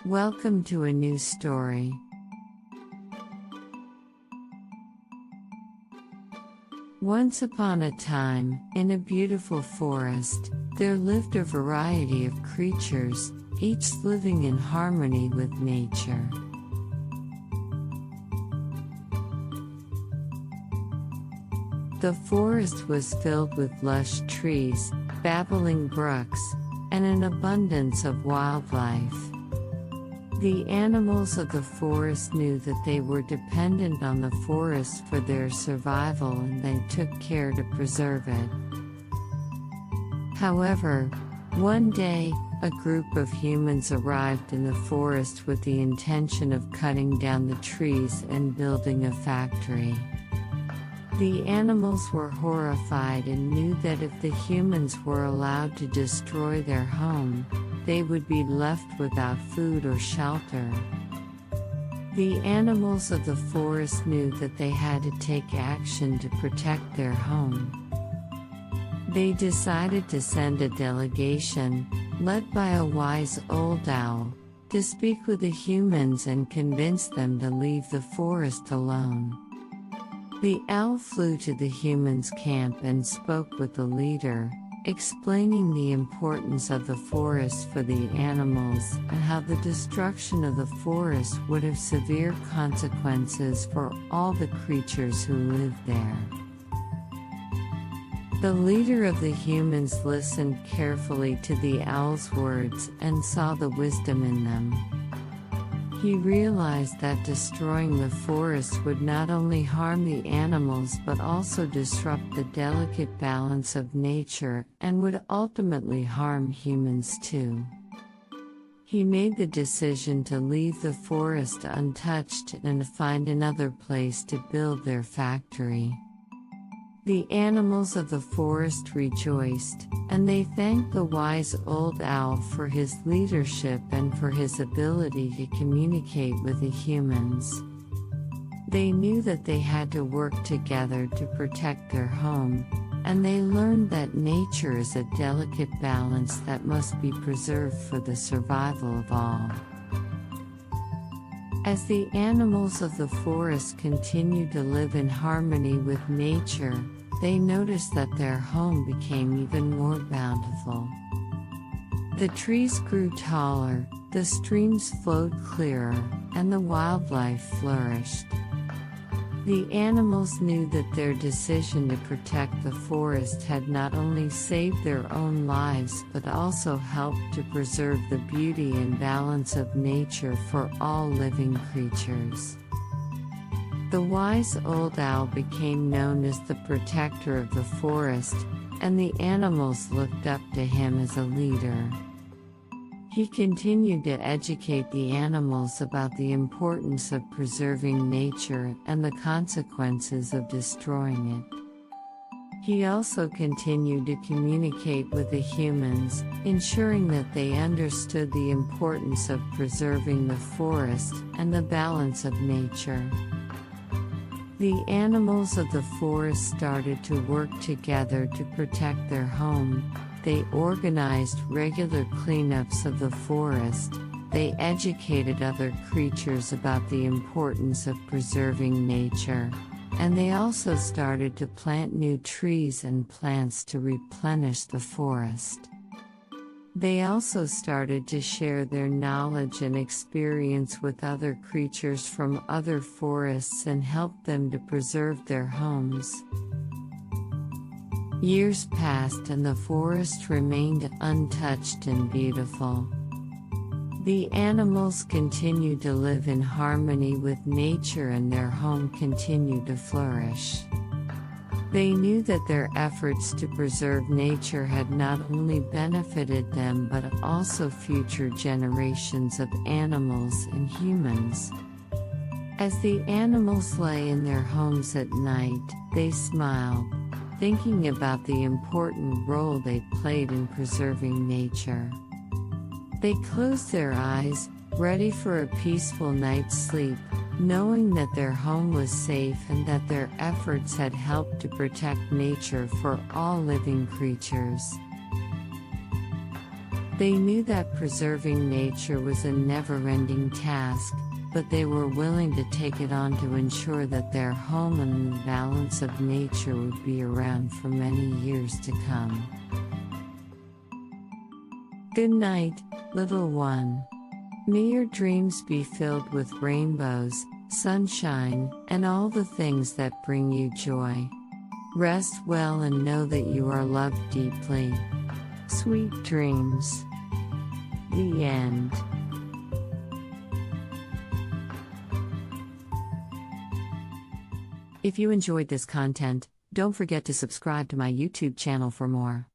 Welcome to a new story. Once upon a time, in a beautiful forest, there lived a variety of creatures, each living in harmony with nature. The forest was filled with lush trees, babbling brooks, and an abundance of wildlife. The animals of the forest knew that they were dependent on the forest for their survival, and they took care to preserve it. However, one day, a group of humans arrived in the forest with the intention of cutting down the trees and building a factory. The animals were horrified and knew that if the humans were allowed to destroy their home, they would be left without food or shelter. The animals of the forest knew that they had to take action to protect their home. They decided to send a delegation, led by a wise old owl, to speak with the humans and convince them to leave the forest alone. The owl flew to the humans' camp and spoke with the leader, explaining the importance of the forest for the animals and how the destruction of the forest would have severe consequences for all the creatures who lived there. The leader of the humans listened carefully to the owl's words and saw the wisdom in them. He realized that destroying the forest would not only harm the animals but also disrupt the delicate balance of nature and would ultimately harm humans too. He made the decision to leave the forest untouched and find another place to build their factory. The animals of the forest rejoiced, and they thanked the wise old owl for his leadership and for his ability to communicate with the humans. They knew that they had to work together to protect their home, and they learned that nature is a delicate balance that must be preserved for the survival of all. As the animals of the forest continued to live in harmony with nature, they noticed that their home became even more bountiful. The trees grew taller, the streams flowed clearer, and the wildlife flourished. The animals knew that their decision to protect the forest had not only saved their own lives but also helped to preserve the beauty and balance of nature for all living creatures. The wise old owl became known as the protector of the forest, and the animals looked up to him as a leader. He continued to educate the animals about the importance of preserving nature and the consequences of destroying it. He also continued to communicate with the humans, ensuring that they understood the importance of preserving the forest and the balance of nature. The animals of the forest started to work together to protect their home. They organized regular cleanups of the forest, they educated other creatures about the importance of preserving nature, and they also started to plant new trees and plants to replenish the forest. They also started to share their knowledge and experience with other creatures from other forests and help them to preserve their homes. Years passed and the forest remained untouched and beautiful. The animals continued to live in harmony with nature and their home continued to flourish. They knew that their efforts to preserve nature had not only benefited them but also future generations of animals and humans. As the animals lay in their homes at night, they smiled, thinking about the important role they played in preserving nature. They closed their eyes, ready for a peaceful night's sleep, knowing that their home was safe and that their efforts had helped to protect nature for all living creatures. They knew that preserving nature was a never-ending task, but they were willing to take it on to ensure that their home and the balance of nature would be around for many years to come. Good night, little one. May your dreams be filled with rainbows, sunshine, and all the things that bring you joy. Rest well and know that you are loved deeply. Sweet dreams. The end. If you enjoyed this content, don't forget to subscribe to my YouTube channel for more.